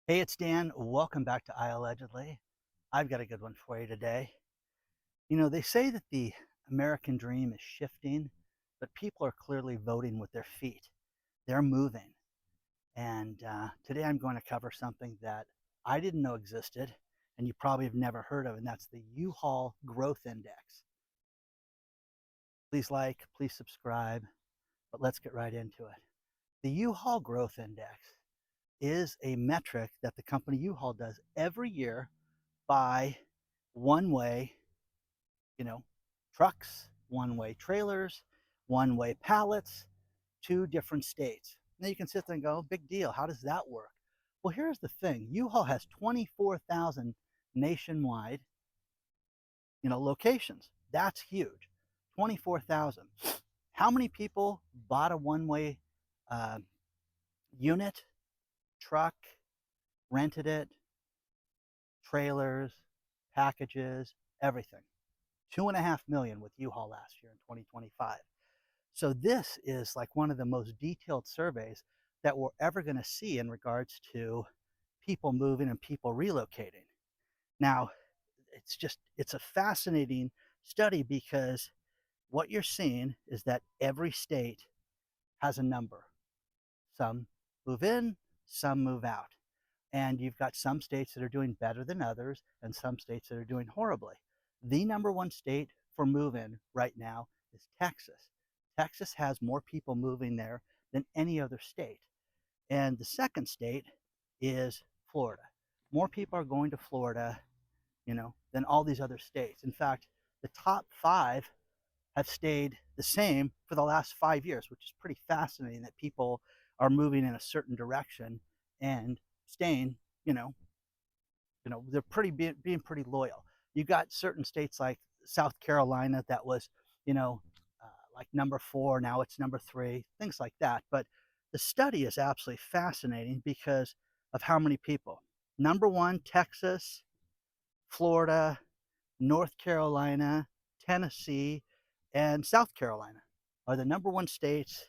Hey, it's Dan. Welcome back to I Allegedly. I've got a good one for you today. They say that the American dream is shifting, but people are clearly voting with their feet. They're moving. And today I'm going to cover something that I didn't know existed, and you probably have never heard of, and that's the U-Haul Growth Index. Please like, please subscribe, but let's get right into it. The U-Haul Growth Index is a metric that the company U-Haul does every year by one-way, you know, trucks, one-way trailers, one-way pallets, two different states. Now you can sit there and go, big deal. How does that work? Well, here's the thing. U-Haul has 24,000 nationwide, locations. That's huge. 24,000. How many people bought a one-way uh, unit, truck, rented it, trailers, packages, everything? 2.5 million with U-Haul last year in 2025. So this is like one of the most detailed surveys that we're ever going to see in regards to people moving and people relocating. Now, it's a fascinating study because what you're seeing is that every state has a number. Some move in, some move out. And you've got some states that are doing better than others and some states that are doing horribly. The number one state for move-in right now is Texas. Texas has more people moving there than any other state. And the second state is Florida. More people are going to Florida, than all these other states. In fact, the top five have stayed the same for the last 5 years, which is pretty fascinating that people are moving in a certain direction and staying, you know, they're being pretty loyal. You got certain states like South Carolina that was, like number four, now it's number three, things like that. But the study is absolutely fascinating because of how many people. Number one, Texas, Florida, North Carolina, Tennessee, and South Carolina are the number one states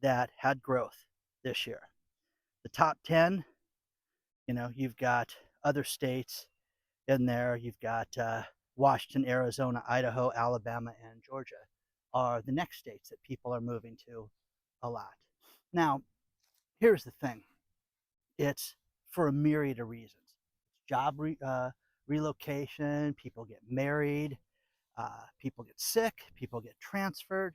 that had growth this year. The top 10, you've got other states in there. You've got Washington, Arizona, Idaho, Alabama, and Georgia are the next states that people are moving to a lot. Now, here's the thing. It's for a myriad of reasons. It's relocation, people get married, people get sick, people get transferred.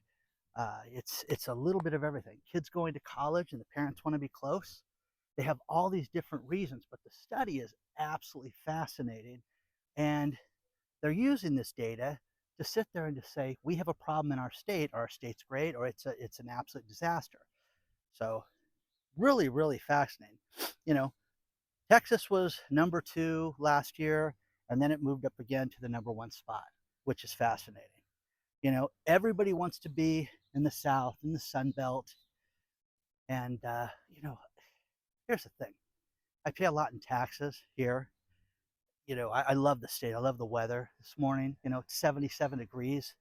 It's a little bit of everything. Kids going to college and the parents want to be close. They have all these different reasons, but the study is absolutely fascinating. And they're using this data to sit there and to say, we have a problem in our state's great, or it's an absolute disaster. So really, really fascinating. You know, Texas was number two last year, and then it moved up again to the number one spot, which is fascinating. Everybody wants to be in the South, in the Sun Belt. And, here's the thing. I pay a lot in taxes here. I love the state. I love the weather this morning. It's 77 degrees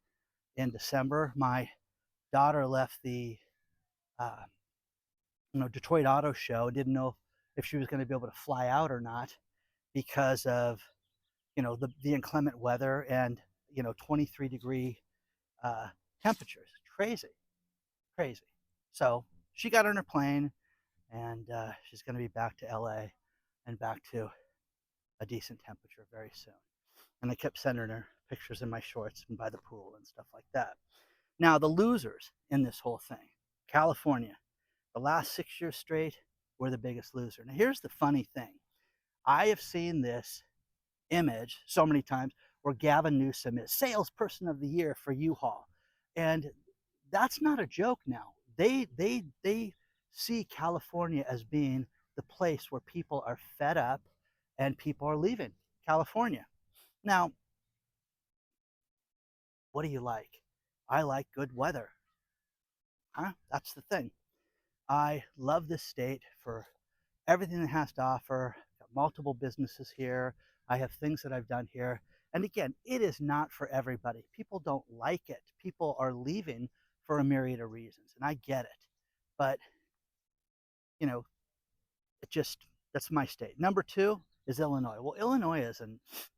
in December. My daughter left the, uh, Detroit Auto Show. Didn't know if she was going to be able to fly out or not because of, the inclement weather and, 23-degree temperatures. Crazy, crazy. So she got on her plane and she's going to be back to LA and back to a decent temperature very soon. And I kept sending her pictures in my shorts and by the pool and stuff like that. Now, the losers in this whole thing, California, the last 6 years straight, were the biggest loser. Now, here's the funny thing. I have seen this image so many times where Gavin Newsom is salesperson of the year for U-Haul. And that's not a joke now. They see California as being the place where people are fed up and people are leaving California. Now, what do you like? I like good weather. Huh? That's the thing. I love this state for everything it has to offer. Got multiple businesses here. I have things that I've done here. And again, it is not for everybody. People don't like it. People are leaving for a myriad of reasons, and I get it. But, you know, it just That's my state. Number two is Illinois. Well, Illinois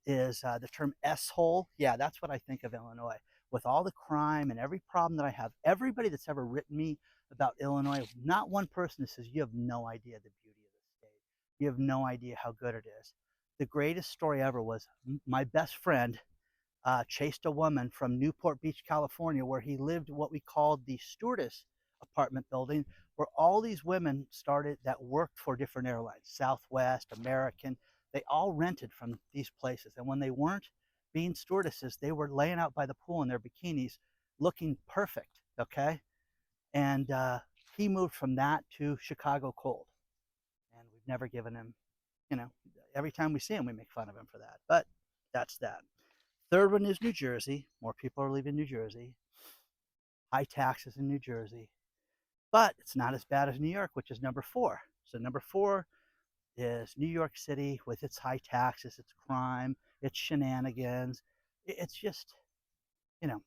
is the term S-hole. Yeah, that's what I think of Illinois. With all the crime and every problem that I have, everybody that's ever written me about Illinois, not one person says you have no idea the beauty of the state. You have no idea how good it is. The greatest story ever was my best friend chased a woman from Newport Beach, California, where he lived what we called the stewardess apartment building, where all these women started that worked for different airlines, Southwest, American. They all rented from these places. And when they weren't being stewardesses, they were laying out by the pool in their bikinis looking perfect. Okay. And he moved from that to Chicago cold. And we've never given him, you know, every time we see him, we make fun of him for that. But that's that. Third one is New Jersey. More people are leaving New Jersey. High taxes in New Jersey. But it's not as bad as New York, which is number four. So number four is New York City with its high taxes, its crime, its shenanigans. It's just, you know,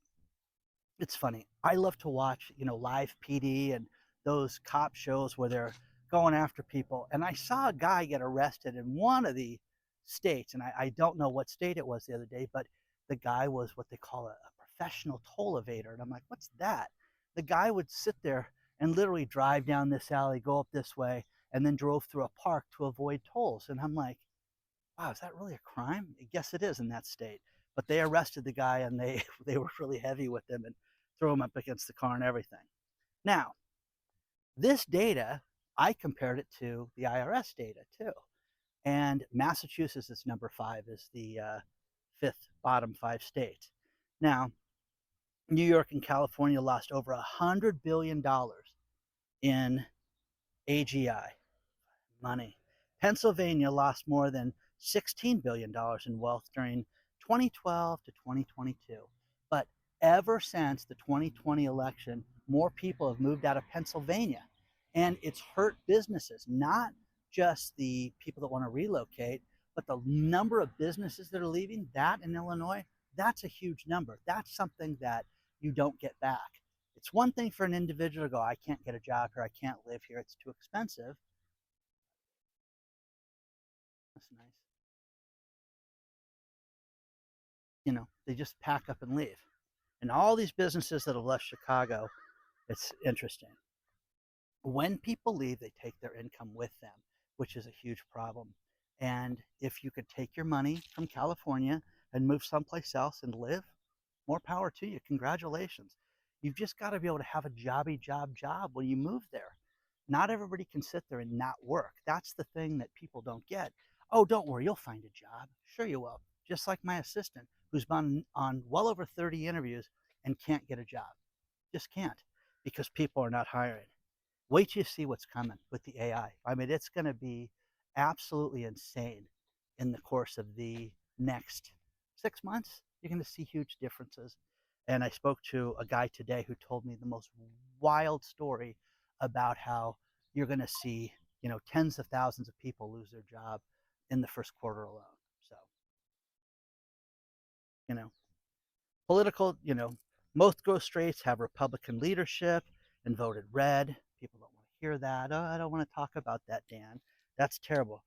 it's funny. I love to watch, live PD and those cop shows where they're going after people. And I saw a guy get arrested in one of the states, and I don't know what state it was the other day, but the guy was what they call a professional toll evader. And I'm like, what's that? The guy would sit there and literally drive down this alley, go up this way, and then drove through a park to avoid tolls. And I'm like, wow, is that really a crime? I guess it is in that state. But they arrested the guy and they they were really heavy with him and threw him up against the car and everything. Now, this data, I compared it to the IRS data too. And Massachusetts is number five, is the fifth bottom five states. Now, New York and California lost over $100 billion in AGI money. Pennsylvania lost more than $16 billion in wealth during 2012 to 2022. But ever since the 2020 election, more people have moved out of Pennsylvania. And it's hurt businesses, not just the people that want to relocate, but the number of businesses that are leaving, that in Illinois, that's a huge number. That's something that you don't get back. It's one thing for an individual to go, I can't get a job here, I can't live here, it's too expensive. That's nice. They just pack up and leave. And all these businesses that have left Chicago, it's interesting. When people leave, they take their income with them, which is a huge problem. And if you could take your money from California and move someplace else and live, more power to you. Congratulations. You've just got to be able to have a job when you move there. Not everybody can sit there and not work. That's the thing that people don't get. Oh, don't worry, you'll find a job. Sure you will. Just like my assistant, who's been on well over 30 interviews and can't get a job. Just can't, because people are not hiring. Wait till you see what's coming with the AI. I mean, it's going to be absolutely insane in the course of the next 6 months. You're going to see huge differences. And I spoke to a guy today who told me the most wild story about how you're going to see, tens of thousands of people lose their job in the first quarter alone. So, you know, political, most ghost states have Republican leadership and voted red. People don't want to hear that. Oh, I don't want to talk about that, Dan. That's terrible.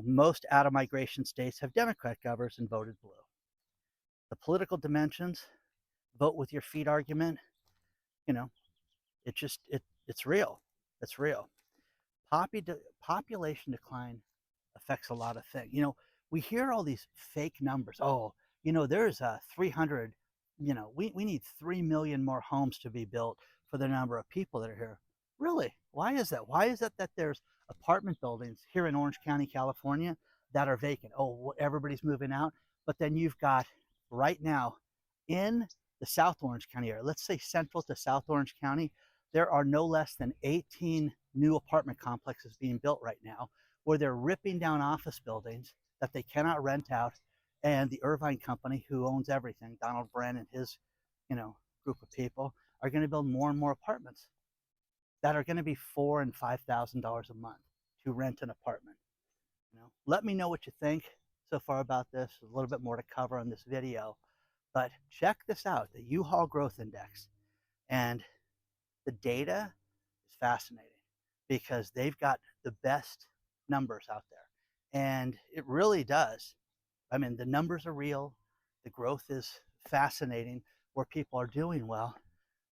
Most out of migration states have Democrat governors and voted blue. The political dimensions, vote with your feet argument, you know, it's real. It's real. Population decline affects a lot of things. We hear all these fake numbers. Oh, there's a 300, we need 3 million more homes to be built for the number of people that are here. Really? Why is that? Why is that there's apartment buildings here in Orange County, California that are vacant? Oh, everybody's moving out. But then you've got right now in the South Orange County area, let's say central to South Orange County, there are no less than 18 new apartment complexes being built right now where they're ripping down office buildings that they cannot rent out. And the Irvine company, who owns everything, Donald Bren and his, group of people, are going to build more and more apartments that are going to be $4,000 and $5,000 a month to rent an apartment. Let me know what you think so far about this. There's a little bit more to cover on this video, but check this out: the U-Haul Growth Index, and the data is fascinating because they've got the best numbers out there. And it really does. I mean, the numbers are real. The growth is fascinating where people are doing well.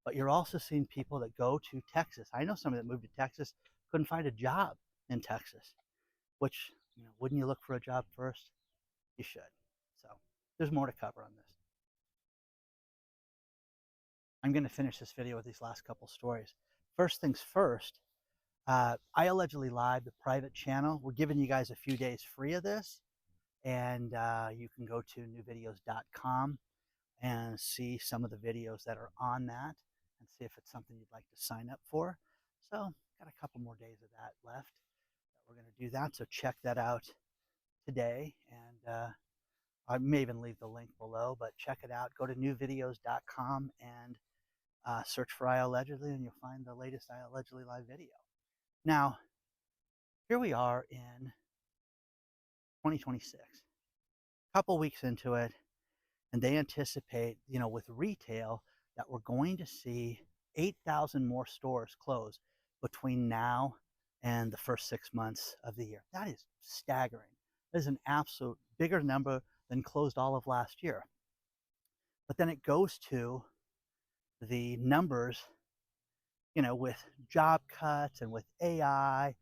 But you're also seeing people that go to Texas. I know somebody that moved to Texas, couldn't find a job in Texas, which, wouldn't you look for a job first? You should. So there's more to cover on this. I'm going to finish this video with these last couple stories. First things first, I allegedly live the private channel. We're giving you guys a few days free of this, and you can go to newvideos.com and see some of the videos that are on that and see if it's something you'd like to sign up for. So got a couple more days of that left that we're going to do that. So check that out today, and I may even leave the link below, but check it out. Go to newvideos.com and search for I Allegedly, and you'll find the latest I Allegedly live video. Now, here we are in 2026, a couple weeks into it, and they anticipate, with retail, that we're going to see 8,000 more stores close between now and the first 6 months of the year. That is staggering. That is an absolute bigger number than closed all of last year. But then it goes to the numbers, with job cuts and with AI. I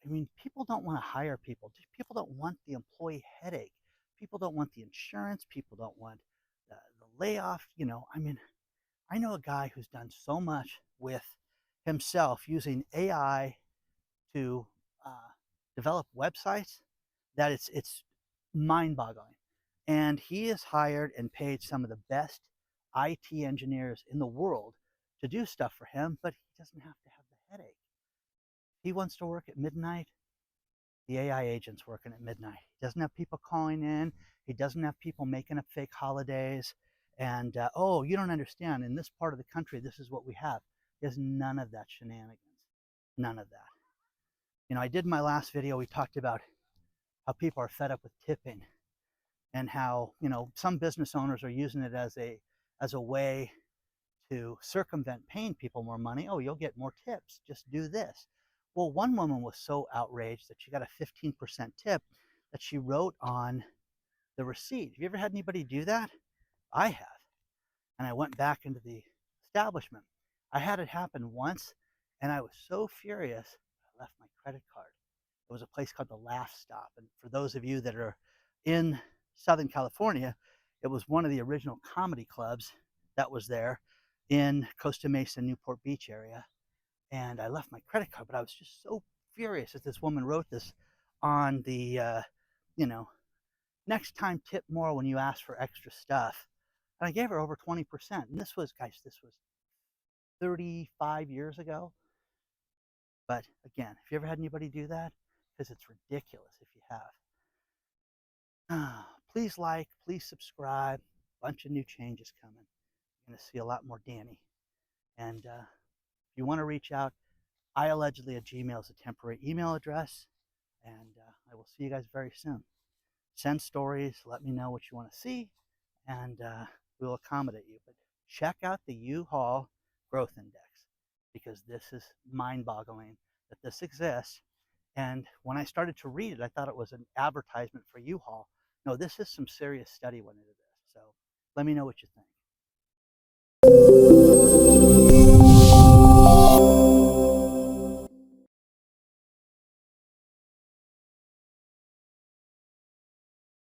mean, people don't want to hire people. People don't want the employee headache. People don't want the insurance. People don't want the layoff. I mean, I know a guy who's done so much with himself using AI to develop websites that it's mind-boggling. And he has hired and paid some of the best IT engineers in the world to do stuff for him, but he doesn't have to have the headache. He wants to work at midnight. The AI agent's working at midnight. He doesn't have people calling in. He doesn't have people making up fake holidays. And, oh, you don't understand. In this part of the country, this is what we have. There's none of that shenanigans. None of that. I did my last video. We talked about how people are fed up with tipping and how, some business owners are using it as a way to circumvent paying people more money. Oh, you'll get more tips. Just do this. Well, one woman was so outraged that she got a 15% tip that she wrote on the receipt. Have you ever had anybody do that? I have. And I went back into the establishment. I had it happen once, and I was so furious, I left my credit card. It was a place called the Laugh Stop. And for those of you that are in Southern California, it was one of the original comedy clubs that was there in Costa Mesa, Newport Beach area. And I left my credit card, but I was just so furious that this woman wrote this on the, next time tip more when you ask for extra stuff. And I gave her over 20%. And this was 35 years ago. But again, if you ever had anybody do that, because it's ridiculous if you have. Please like, please subscribe. A bunch of new changes coming. You're going to see a lot more Danny. And if you want to reach out, iallegedly@gmail is a temporary email address. And I will see you guys very soon. Send stories. Let me know what you want to see. And we'll accommodate you. But check out the U-Haul Growth Index, because this is mind-boggling that this exists. And when I started to read it, I thought it was an advertisement for U-Haul. No, this is some serious study went into this. So let me know what you think.